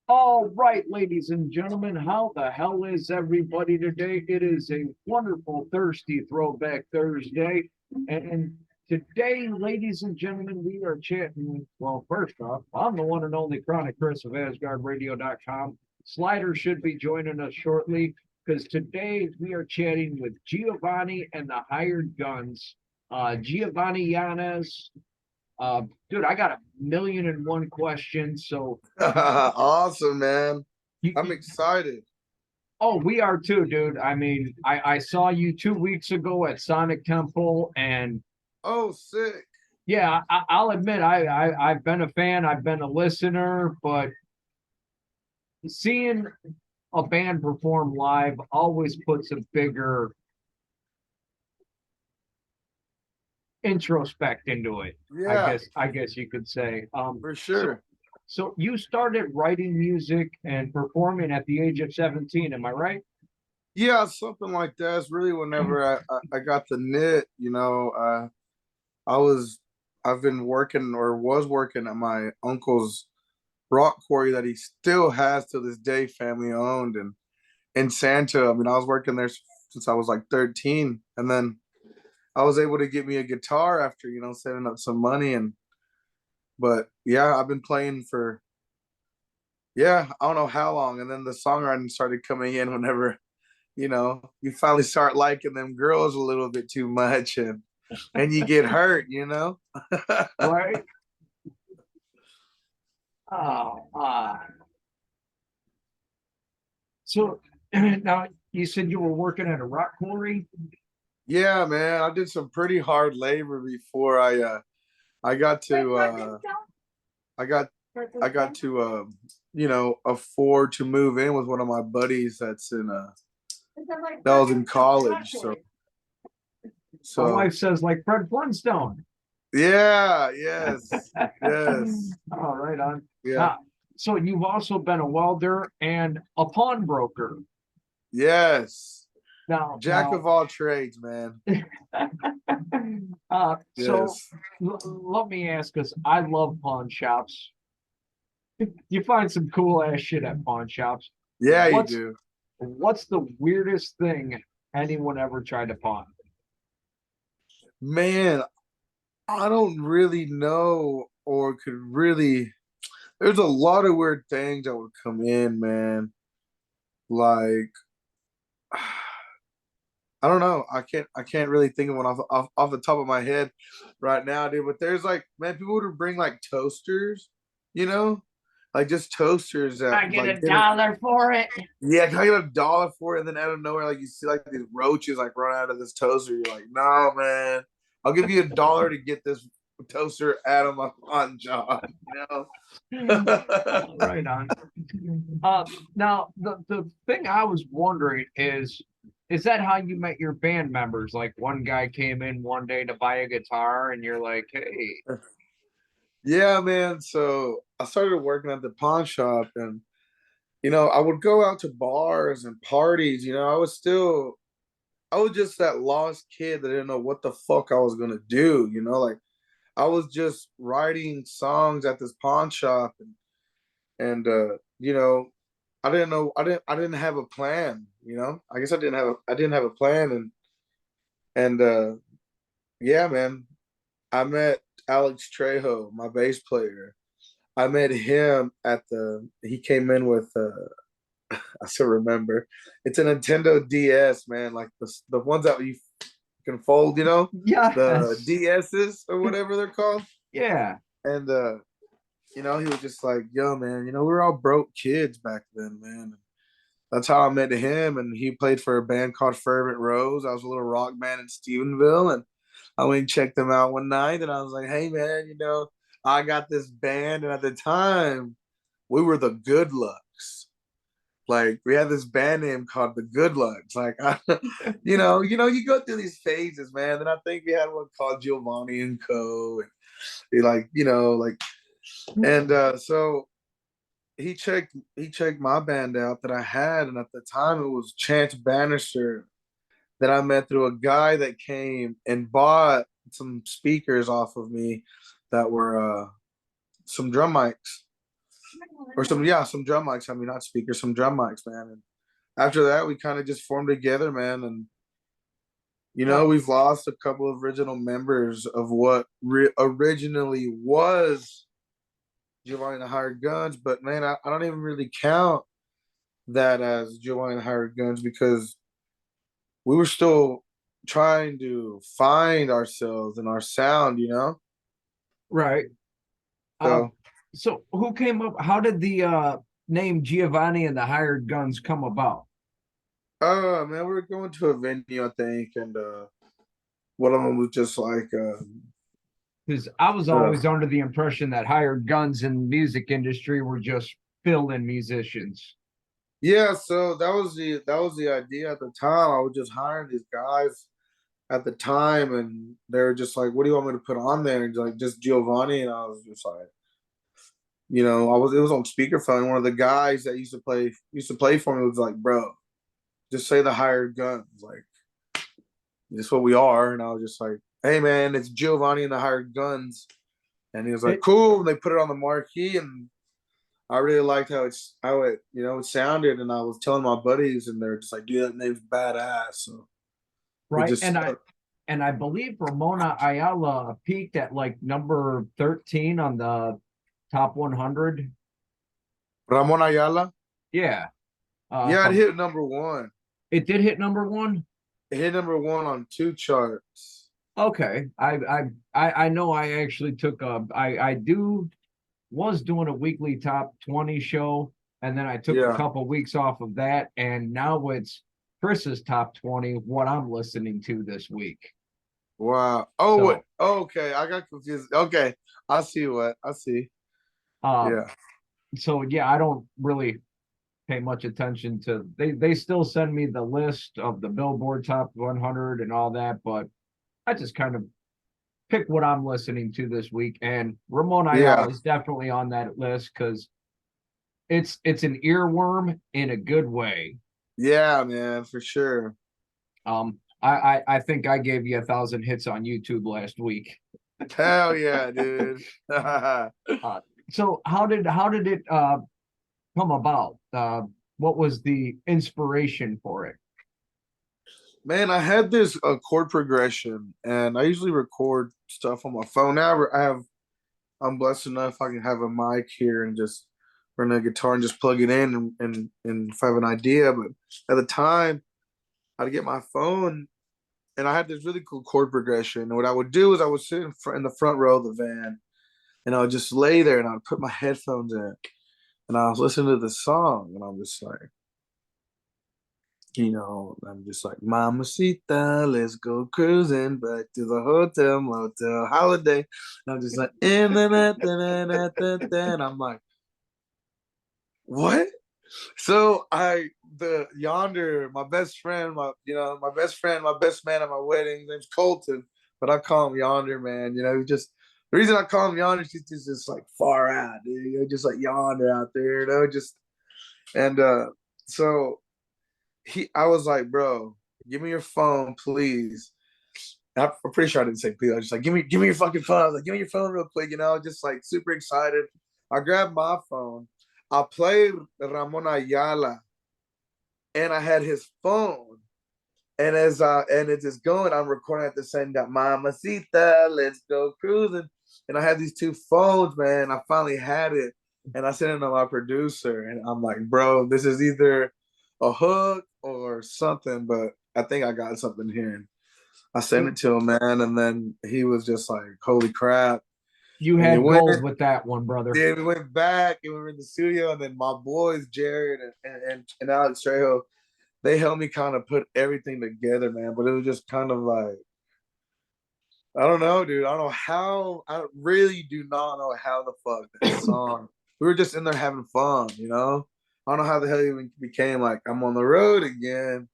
All right, ladies and gentlemen, how the hell is everybody today? It is a wonderful thirsty throwback Thursday. And today, ladies and gentlemen, we are chatting. Well, first off, I'm the one and only Chronic Chris of AsgardRadio.com. Slider should be joining us shortly because today we are chatting with Giovanni and the Hired Guns. Giovanni Yanez, dude, I got a million and one questions. So Awesome, man. I'm you, excited. oh, we are too, dude. I mean, I saw you 2 weeks ago at Sonic Temple, and Oh, sick. yeah, I'll admit I've been a fan, I've been a listener, but seeing a band perform live always puts a bigger introspect into it. I Yeah, guess I guess you could say. for So sure. so you started writing music and performing at the age of 17, am I right? Yeah, something like that. It's really whenever I got the knit, I was I've been working or was working at my uncle's rock quarry that he still has to this day, family owned and in Santa. I mean, I was working there since I was like 13, and then I was able to get me a guitar after, saving up some money. And but yeah, I've been playing for, yeah, I don't know how long. And then the songwriting started coming in whenever, you finally start liking them girls a little bit too much, and you get hurt. Right? Oh, so now you said you were working at a rock quarry. Yeah, man. I did some pretty hard labor before I got to I got I got to afford to move in with one of my buddies that's in that was in college. So My so wife says like Fred Flintstone. yeah, yes, yes, All right, on. yeah, Ah, so you've also been a welder and a pawnbroker. yes. Now, Jack of all trades, man. so Yes. let me ask, because I love pawn shops. You find some cool ass shit at pawn shops. Yeah, you What's do. what's the weirdest thing anyone ever tried to pawn? Man, I don't really know or could really. There's a lot of weird things that would come in, man. Like, I don't know. I can't really think of one off the top of my head right now, dude. But there's like, man, people would bring like toasters, you know, like just toasters that I get like a didn't. dollar for it. Yeah, can I get $1 for it? And then out of nowhere, like you see like these roaches like run out of this toaster. You're like, no, man, I'll give you $1 to get this toaster out of my pawn job. Right on. Now the thing I was wondering is that how you met your band members? Like one guy came in one day to buy a guitar, and you're like, hey, Yeah, man. So I started working at the pawn shop, and I would go out to bars and parties. I was just that lost kid that didn't know what the fuck I was gonna do. Like I was just writing songs at this pawn shop, and I didn't have a plan. I guess I didn't have a plan, and yeah, man. I met Alex Trejo, my bass player. I met him he came in with I still remember. It's a Nintendo DS, man, like the ones that you can fold, the yes, DSs or whatever they're called. yeah. And he was just like, yo, man, we were all broke kids back then, man. That's how I met him, and he played for a band called Fervent Rose. I was a little rock band in Stephenville, and I went and checked them out one night, and I was like, hey, man, I got this band, and at the time, we were the Good Lucks. Like we had this band name called the Good Lucks. Like, you go through these phases, man. Then I think we had one called Giovanni and Co. And they and so he checked my band out that I had, and at the time it was Chance Bannister that I met through a guy that came and bought some speakers off of me that were some drum mics. or some drum mics. I mean, not speakers, some drum mics, man. And after that, we kind of just formed together, man. And Well, we've lost a couple of original members of what originally was Giovanni and the Hired Guns, but man, I don't even really count that as Giovanni and the Hired Guns because we were still trying to find ourselves and our sound, right. So, So who came up? How did the name Giovanni and the Hired Guns come about? man, we were going to a venue, I think, and one of them was just like, Because I was uh, always under the impression that hired guns in the music industry were just fill-in musicians. yeah. So that was the idea at the time. I was just hiring these guys at the time, and they're just like, "What do you want me to put on there?" And like, just Giovanni, and I was just like, it was on speakerphone. One of the guys that used to play for me was like, "Bro, just say the hired guns, like this is what we are." And I was just like, "Hey, man, it's Giovanni and the hired guns." And he was like, It, "Cool." And they put it on the marquee, and I really liked how it sounded. And I was telling my buddies, and they're just like, "Dude, that name's badass." So it right, just and I stuck. and I believe Ramona Ayala peaked at like number 13 on the top 100. Ramon Ayala. Yeah, Yeah, it from hit number one. it did hit number one. It hit number one on two charts. Okay, I know I actually took a I do was doing a weekly top 20 show, and then I took a Yeah. couple weeks off of that, and now it's Chris's top 20, what I'm listening to this week. Wow. Oh, what? So Okay, I got confused. Okay, I see what I see. um Yeah. so yeah, I don't really pay much attention to they still send me the list of the Billboard top 100 and all that, but I just kind of pick what I'm listening to this week, and Ramon Ayala Yeah. is definitely on that list because it's an earworm in a good way. Yeah, man, for sure. I think I gave you 1,000 hits on YouTube last week. Hell yeah, dude. Uh, so how did it come about? What was the inspiration for it? Man, I had this chord progression, and I usually record stuff on my phone. Now I'm blessed enough I can have a mic here and just run a guitar and just plug it in and if I have an idea. But at the time, I'd get my phone and I had this really cool chord progression. And what I would do is I would sit in the front row of the van and I would just lay there and I would put my headphones in and I was listening to the song and I'm just like, I'm just like, Mamacita, let's go cruising back to the hotel, motel, holiday. And I'm just like, and I'm like, what? So the yonder, my best friend, my best friend, my best man at my wedding, his name's Colton, but I call him Yonder, man. Just the reason I call him Yonder is he's just like far out, dude. Just like yonder out there, just and so I was like, bro, give me your phone, please. I'm pretty sure I didn't say please. I was just like, give me your fucking phone. I was like, give me your phone real quick, just like super excited. I grabbed my phone. I played Ramon Ayala and I had his phone. And and it's just going, I'm recording at the same time. Mamacita, let's go cruising. And I had these two phones, man. I finally had it. And I sent it to my producer. And I'm like, bro, this is either a hook or something, but I think I got something here. And I sent it to him, man. And then he was just like, holy crap. You And he had went, gold with that one, brother. then we went back and we were in the studio. And then my boys, Jared and Alex Trejo, they helped me kind of put everything together, man. But it was just kind of like, I don't know, dude. I don't know how. I really do not know how the fuck that song. We were just in there having fun. I don't know how the hell it even became like I'm on the road again,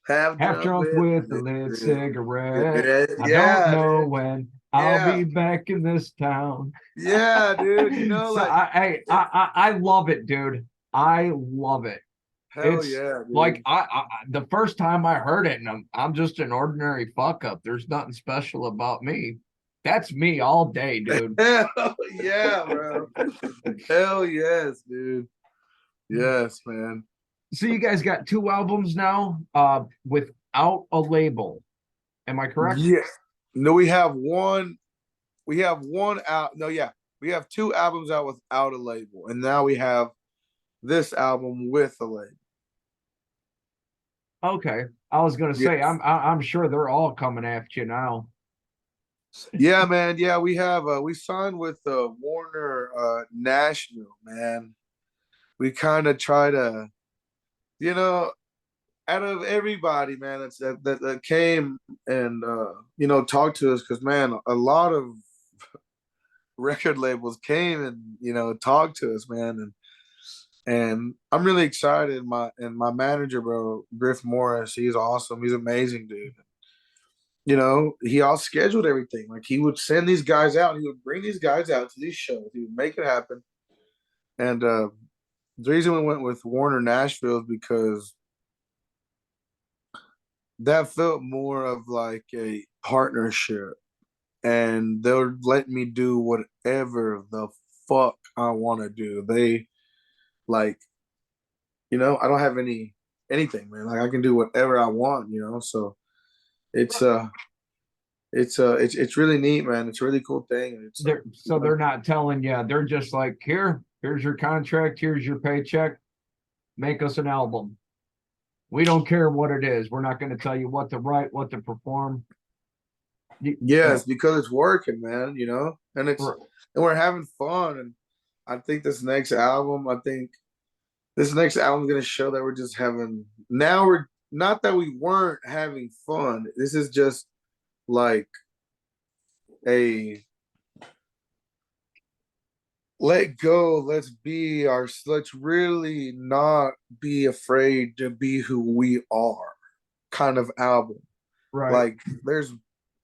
half Half drunk drunk with with a lit cigarette. yeah, I don't yeah, know dude. when I'll Yeah, be back in this town. yeah, dude. So Like I love it, dude. I love it. hell It's yeah, like dude. the first time I heard it, and I'm just an ordinary fuck up. There's nothing special about me. That's me all day, dude. Hell yeah, bro. Hell yes, dude. Yes, man. So you guys got two albums now, without a label. Am I correct? Yeah. No, we have one. We have one out. No, yeah. We have two albums out without a label. And now we have this album with a label. Okay. I was gonna say, Yes. I'm sure they're all coming after you now. Yeah, man. Yeah, we have we signed with Warner Nashville, man. We kind of try to, you know, out of everybody, man, that came and talked to us, because man, a lot of record labels came and talked to us, man, and I'm really excited. My manager, bro, Griff Morris, he's awesome. He's amazing, dude. He all scheduled everything. Like, he would send these guys out. He would bring these guys out to these shows. He would make it happen. And the reason we went with Warner Nashville is because that felt more of like a partnership, and they're letting me do whatever the fuck I want to do. They like, I don't have anything, man. Like, I can do whatever I want, So it's it's really neat, man. It's a really cool thing. They're not telling you. They're just like, here's your contract. Here's your paycheck. Make us an album. We don't care what it is. We're not going to tell you what to write, what to perform. Yes, because it's working, man. And and we're having fun. And I think this next album, is gonna show that we're just having. Now we're not that we weren't having fun. This is just like a let go. Let's really not be afraid to be who we are kind of album. Right. Like, there's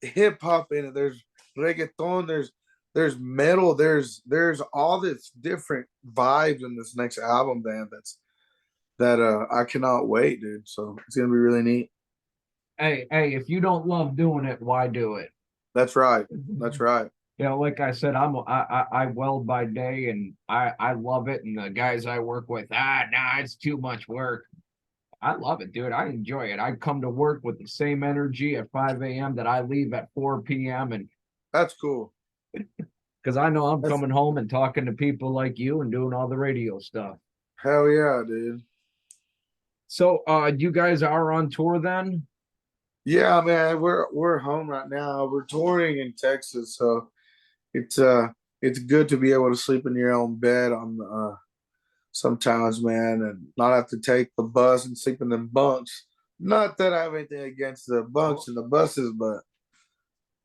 hip hop in it, there's reggaeton, there's metal, there's all this different vibes in this next album, man. That I cannot wait, dude. So it's gonna be really neat. Hey, if you don't love doing it, why do it? That's right. That's right. Like I said, I weld by day and I love it. And the guys I work with, nah, it's too much work. I love it, dude. I enjoy it. I come to work with the same energy at 5 a.m. that I leave at 4 p.m. And That's cool. because I know I'm That's coming home and talking to people like you and doing all the radio stuff. hell yeah, dude. So you guys are on tour then? Yeah, man. We're home right now. We're touring in Texas, so it's good to be able to sleep in your own bed on sometimes, man, and not have to take the bus and sleep in them bunks. Not that I have anything against the bunks and the buses, but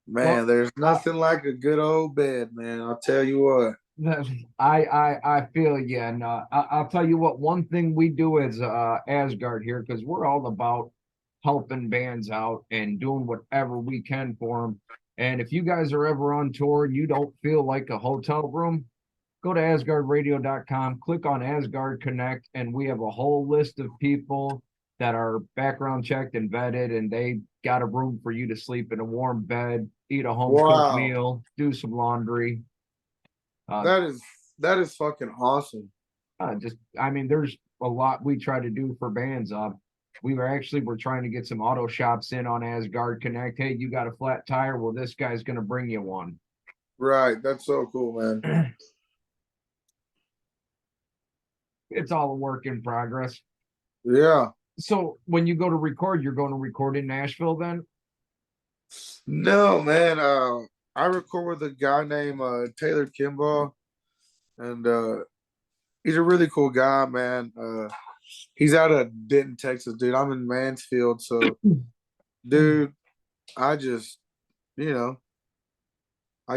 man, there's nothing like a good old bed, man. I'll tell you what. I feel you, and I'll tell you what. One thing we do as Asgard here, because we're all about helping bands out and doing whatever we can for them. And if you guys are ever on tour and you don't feel like a hotel room, go to asgardradio.com, click on Asgard Connect, and we have a whole list of people that are background checked and vetted, and they got a room for you to sleep in a warm bed, eat a home cooked meal, do some laundry. That is fucking awesome. I mean, there's a lot we try to do for bands. We're trying to get some auto shops in on Asgard Connect. Hey, you got a flat tire? Well, this guy's gonna bring you one. Right. That's so cool, man. It's all a work in progress. Yeah. So when you go to record, you're going to record in Nashville then? No, man. I record with a guy named Taylor Kimball, and he's a really cool guy, man. He's out of Denton, Texas, dude. I'm in Mansfield, so dude, I just, I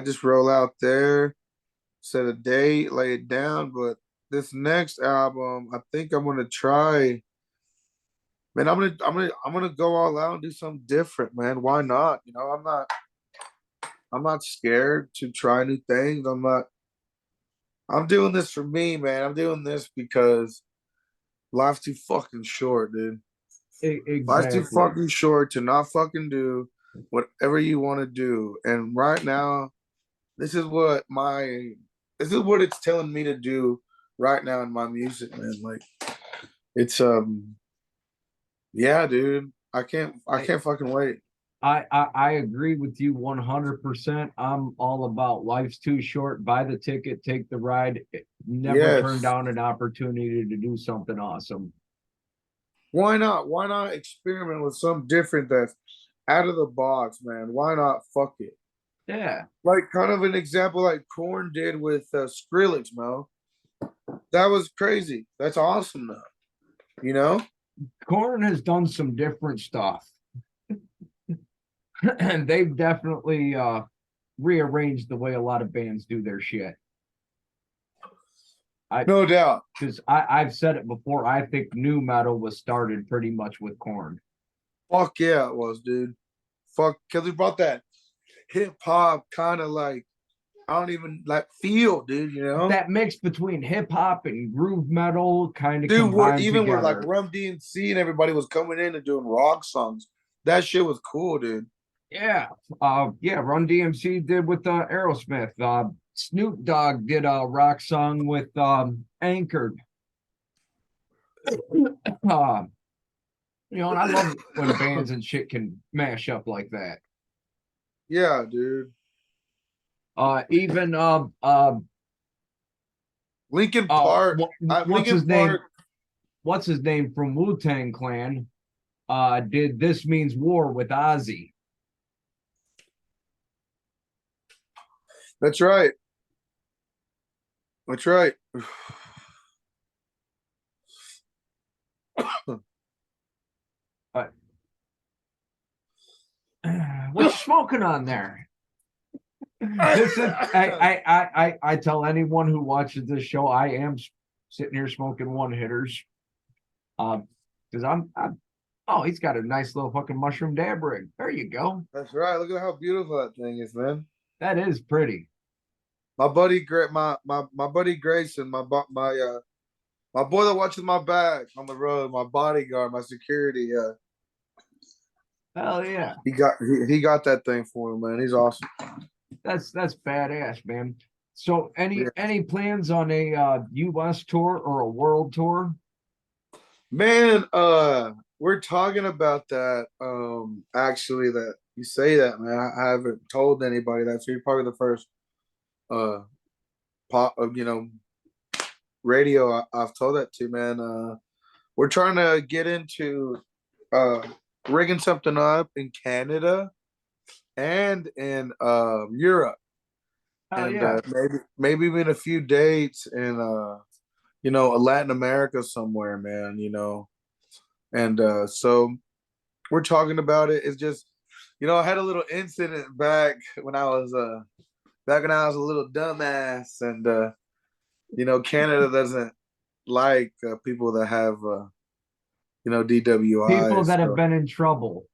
just roll out there, set a date, lay it down. But this next album, I think I'm gonna try. Man, I'm gonna go all out and do something different, man. Why not? I'm not scared to try new things. I'm doing this for me, man. I'm doing this because life's too fucking short, dude. Exactly. Life's too fucking short to not fucking do whatever you want to do. And right now, this is what my this is what it's telling me to do right now in my music, man. Like it's yeah, dude. I I, can't fucking wait. I agree with you 100%. I'm all about life's too short. Buy the ticket, take the ride. Never turn Yes. down an opportunity to do something awesome. Why not? Why not experiment with something different that's out of the box, man? Why not? Fuck it. Yeah. Like kind of an example like Korn did with Skrillex, Mo. That was crazy. That's awesome though. You know? Korn has done some different stuff. And they've definitely rearranged the way a lot of bands do their shit. I No doubt. because I've said it before. I think new metal was started pretty much with Korn. Fuck yeah, it was, dude. Fuck, because we brought that hip hop kind of like I don't even like feel, dude. You know, That mix between hip hop and groove metal kind of dude. We're combined even where like together. Rum DMC and everybody was coming in and doing rock songs. That shit was cool, dude. Yeah. Yeah, Run DMC did with Aerosmith. Snoop Dogg did a rock song with Anchored. Uh, and I love when bands and shit can mash up like that. Yeah, dude. Even Lincoln Park. what's Lincoln his name? Park. What's his name from Wu-Tang Clan? Did This Means War with Ozzy. That's right. That's right. Uh, what you smoking on there? This is I tell anyone who watches this show I am sitting here smoking one hitters. Because I'm oh, he's got a nice little fucking mushroom dab rig. There you go. That's right. Look at how beautiful that thing is, man. That is pretty. My buddy, my buddy Grayson, my boy that watches my back on the road, my bodyguard, my security. Hell yeah. He got that thing for him, man. He's awesome. That's badass, man. So Yeah. any plans on a US tour or a world tour? Man, we're talking about that. Actually, that you say that, man. I haven't told anybody that. So you're probably the first uh pop, radio I've told that to, man. We're trying to get into uh rigging something up in Canada and in Europe, Hell and yeah. maybe even a few dates in Latin America somewhere, man. And so we're talking about it. It's just, I had a little incident back when I was a little dumbass, and Canada doesn't like people that have People DWIs. that have So been in trouble.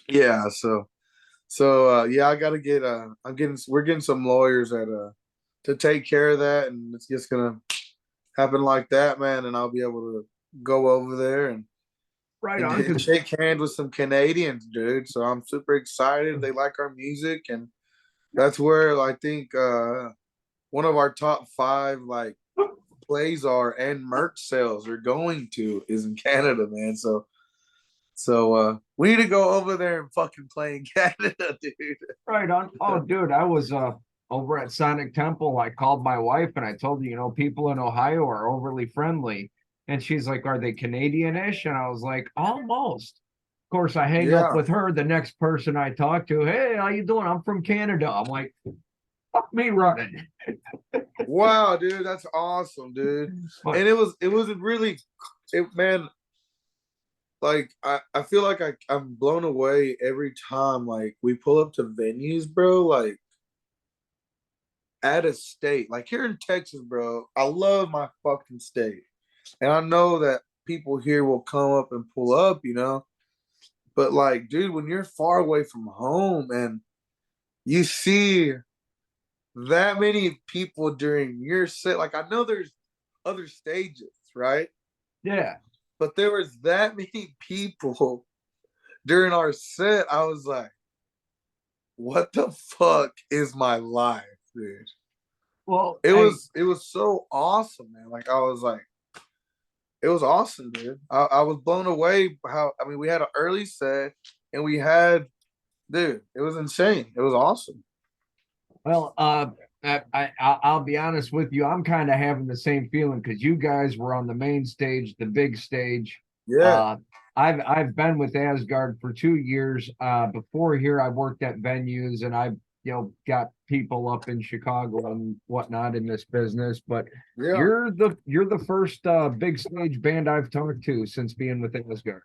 yeah, so yeah, I gotta get we're getting some lawyers to take care of that, and it's just gonna happen like that, man, and I'll be able to go over there Right and on, because shake hands with some Canadians, dude. So I'm super excited. They like our music, and that's where I think one of our top five like plays are and merch sales are going to is in Canada, man. So we need to go over there and fucking play in Canada, dude. right on. Oh, dude, I was over at Sonic Temple. I called my wife and I told her, people in Ohio are overly friendly. And she's like, "Are they Canadian-ish?" And I was like, "Almost." Of course, I hang up Yeah. with her. The next person I talk to, "Hey, how you doing? I'm from Canada." I'm like, "Fuck me running." Wow, dude, that's awesome, dude. But And it was really man, like I feel like I'm blown away every time like we pull up to venues, bro, like at a state. Like here in Texas, bro, I love my fucking state. And I know that people here will come up and pull up, but like, dude, when you're far away from home and you see that many people during your set, like I know there's other stages, right? yeah, But there was that many people during our set, I was like, what the fuck is my life, dude? Well, It was so awesome, man. Like I was like, it was awesome, dude. I was blown away how I mean we had an early set and we had dude, it was insane. It was awesome. well, I'll be honest with you. I'm kind of having the same feeling because you guys were on the main stage, the big stage. Yeah. Uh, I've been with Asgard for 2 years. Before here, I worked at venues and I've got people up in Chicago and whatnot in this business. But Yeah. you're the first big stage band I've talked to since being with Asgard.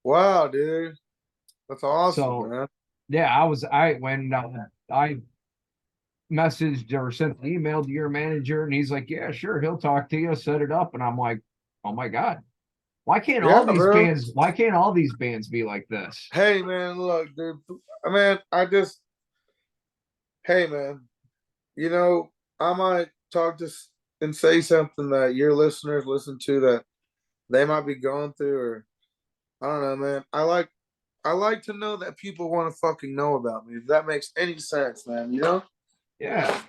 Wow, dude. That's awesome, So man. yeah, when I messaged or sent an email to your manager and he's like, yeah, sure, he'll talk to you, set it up. And I'm like, oh my God, Yeah, bro. why can't all these bands be like this? Hey man, look, dude. Man, I just hey man, you know, I might talk to and say something that your listeners listen to that they might be going through, or I don't know, man. I like to know that people want to fucking know about me. If that makes any sense, man. Yeah,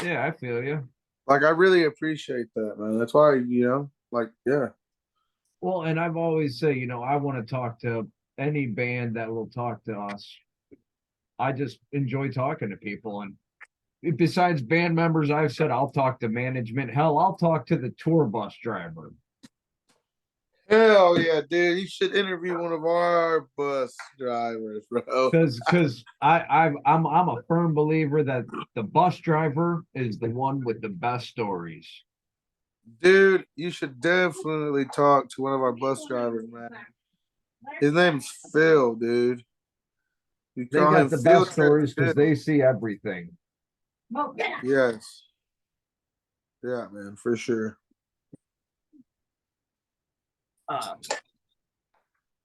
yeah, I feel you. Like I really appreciate that, man. That's why, like, yeah. Well, and I've always said, I want to talk to any band that will talk to us. I just enjoy talking to people. And besides band members, I've said I'll talk to management. Hell, I'll talk to the tour bus driver. Hell yeah, dude. You should interview one of our bus drivers, bro. Because I'm a firm believer that the bus driver is the one with the best stories. Dude, you should definitely talk to one of our bus drivers, man. His name's Phil, dude. You They call got him the best Field Trip stories because Phil. they see everything. Yes. Yeah, man, for sure. Uh,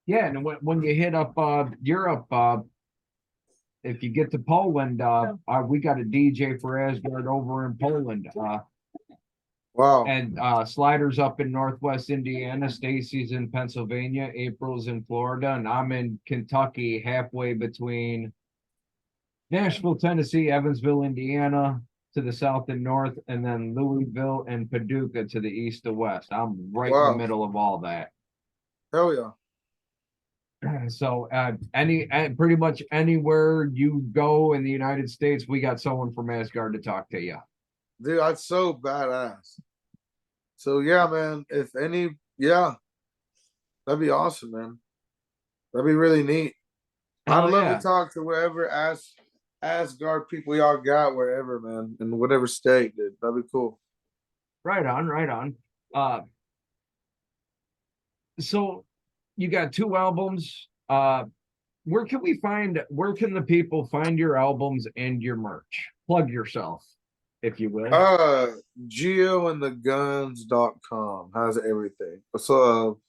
yeah, and when you hit up Europe, if you get to Poland, we got a DJ for Asgard over in Poland. Wow. And Slider's up in Northwest Indiana, Stacy's in Pennsylvania, April's in Florida, and I'm in Kentucky, halfway between Nashville, Tennessee, Evansville, Indiana to the south and north, and then Louisville and Paducah to the east to west. I'm right in the Wow. middle of all that. Hell yeah. So pretty much anywhere you go in the United States, we got someone from Asgard to talk to you. Dude, that's so badass. So yeah, man. If any, yeah, that'd be awesome, man. That'd be really neat. I'd Hell love to yeah. talk to wherever Asgard people y'all got, wherever, man, in whatever state, dude. That'd be cool. Right on, right on. So you got two albums. Where can the people find your albums and your merch? Plug yourself, if you will. Geoandtheguns.com has everything. So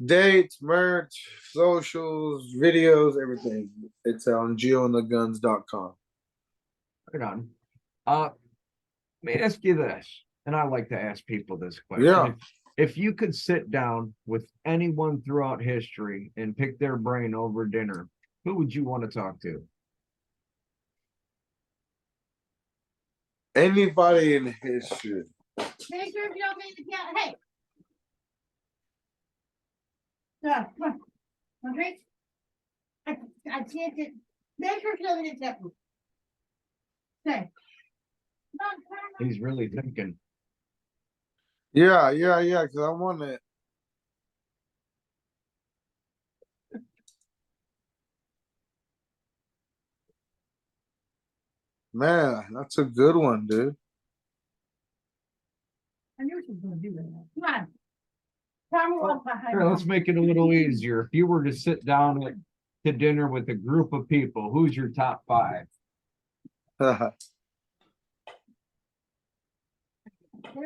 dates, merch, socials, videos, everything. It's on geoandtheguns.com. Right on. Uh, Let me ask you this, and I like to ask people this question. Yeah. If you could sit down with anyone throughout history and pick their brain over dinner, who would you want to talk to? Anybody in history. Make sure you don't make the count. Hey. Yeah, come on. Hungry? I can't get. Make sure you don't make the count. Say. He's really thinking. Yeah, because I want it. Man, that's a good one, dude. I knew she was gonna do that. Come on. Come on. Here, let's make it a little easier. If you were to sit down to dinner with a group of people, who's your top five? They're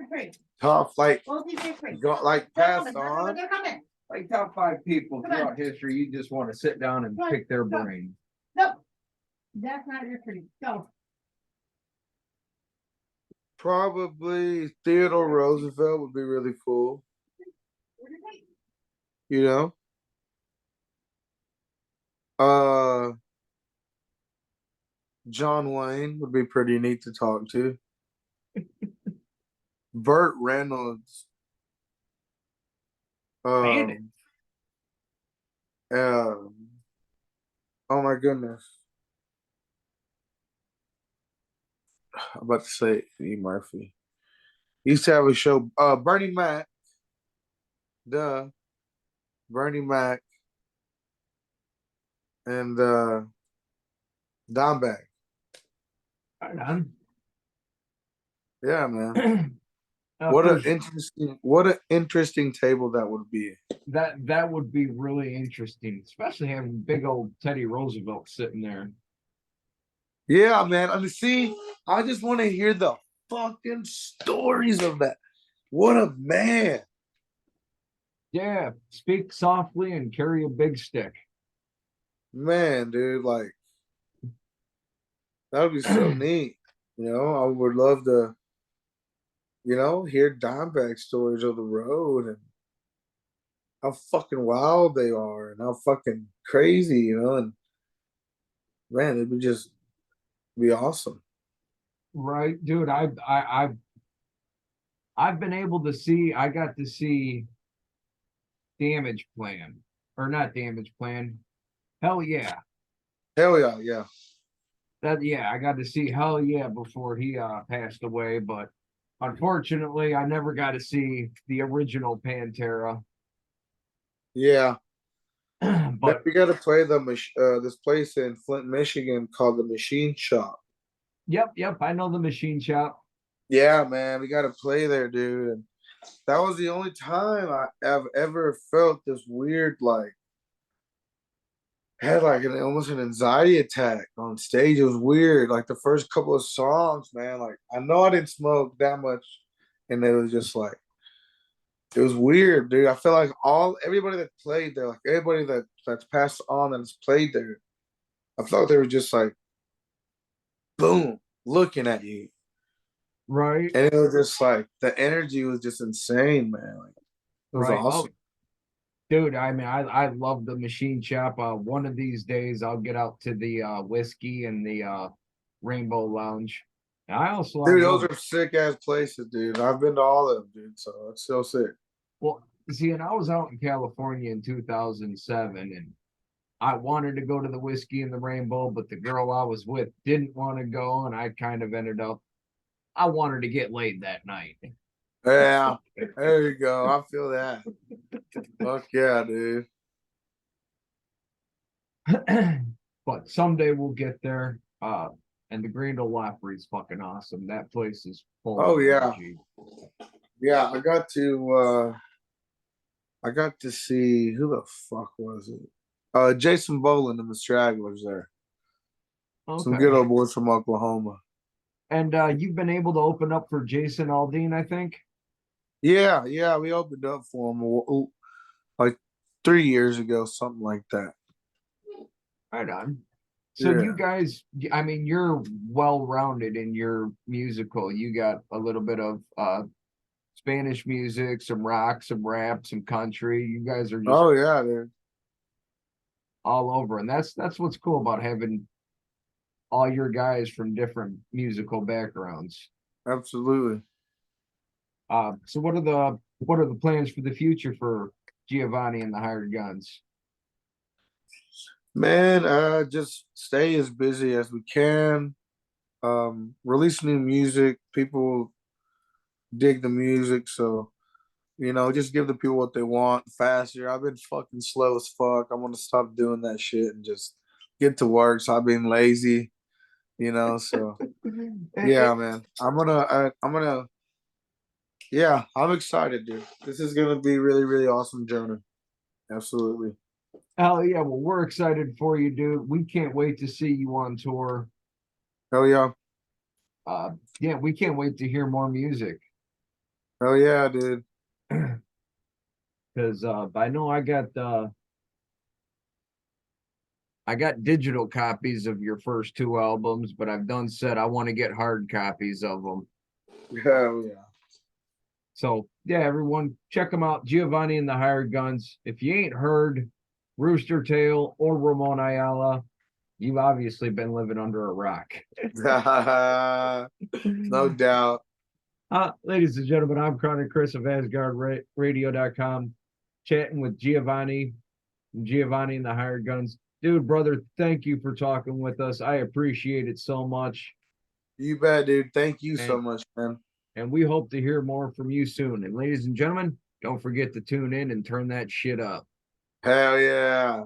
free. Top like Both these are free. go like They're pass coming, they're coming, on. they're coming. Like top five people Come on. throughout history, you just want to sit down and Come on, pick their go. brain. No. That's not your free. Go. Probably Theodore Roosevelt would be really cool. You know? Uh, John Wayne would be pretty neat to talk to. Burt Reynolds. Bandit. Um, um, oh my goodness. I'm about to say Eddie Murphy. He used to have a show. Bernie Mac. Duh. Bernie Mac and Dimebag. Right on. Yeah, man. Of course, What an interesting table that would be. that would be really interesting, especially having big old Teddy Roosevelt sitting there. Yeah, man. I mean, see, I just want to hear the fucking stories of that. What a man. Yeah, speak softly and carry a big stick. Man, dude, like that would be so neat. I would love to, hear Dimebag stories of the road and how fucking wild they are and how fucking crazy, and man, it would just be awesome. Right, dude. I've been able to see. I got to see Damage Plan, or not Damage Plan. Hell yeah, Hell yeah, yeah. yeah. I got to see Hell yeah before he passed away, but unfortunately, I never got to see the original Pantera. Yeah. Man, But we gotta play this place in Flint, Michigan called the Machine Shop. yep, I know the Machine Shop. Yeah, man, we gotta play there, dude. And that was the only time I have ever felt this weird, like, had like almost an anxiety attack on stage. It was weird. Like the first couple of songs, man. Like I know I didn't smoke that much, and it was just like it was weird, dude. I feel like everybody that played there, like everybody that's passed on and has played there, I felt they were just like boom, looking at you. Right, And it was just like the energy was just insane, man. Like it was right. Oh, awesome. dude, I mean, I love the Machine Shop. One of these days, I'll get out to the whiskey and the Rainbow Lounge. And I Dude, those love. are sick ass places, dude. I've been to all of them, dude. So it's so sick. Well, see, and I was out in California in 2007, and I wanted to go to the whiskey and the Rainbow, but the girl I was with didn't want to go, and I kind of ended up. I wanted to get laid that night. Yeah, there you go. I feel that. Fuck yeah, dude. But someday we'll get there. And the Grand Ole Opry is fucking awesome. That place is full Oh of yeah. energy. Yeah, I got to see who the fuck was it? Jason Boland and the Stragglers there. Some good Okay. old boys from Oklahoma. And you've been able to open up for Jason Aldean, I think. Yeah, yeah, we opened up for them like 3 years ago, something like that. Right on. So you Yeah. guys, I mean, you're well rounded in your musical. You got a little bit of Spanish music, some rock, some rap, some country. You guys are just Oh yeah, dude. all over, and that's what's cool about having all your guys from different musical backgrounds. Absolutely. So what are the plans for the future for Giovanni and the Hired Guns? Man, just stay as busy as we can. Release new music. People dig the music, so just give the people what they want faster. I've been fucking slow as fuck. I want to stop doing that shit and just get to work. So I've been lazy, So yeah, man, yeah, I'm excited, dude. This is gonna be really, really awesome journey. Absolutely. Hell yeah, well, we're excited for you, dude. We can't wait to see you on tour. Hell yeah. Uh, yeah, we can't wait to hear more music Hell yeah, dude. because I know I got digital copies of your first two albums, but I've done said I want to get hard copies of them. Hell yeah. So yeah, everyone check them out. Giovanni and the Hired Guns. If you ain't heard Rooster Tail or Ramon Ayala, you've obviously been living under a rock. No doubt. Ladies and gentlemen, I'm Chronic Chris of AsgardRadio.com, chatting with Giovanni and the Hired Guns. Dude, brother, thank you for talking with us. I appreciate it so much. You bet, dude. Thank you so And- much, man. And we hope to hear more from you soon. And ladies and gentlemen, don't forget to tune in and turn that shit up. Hell yeah.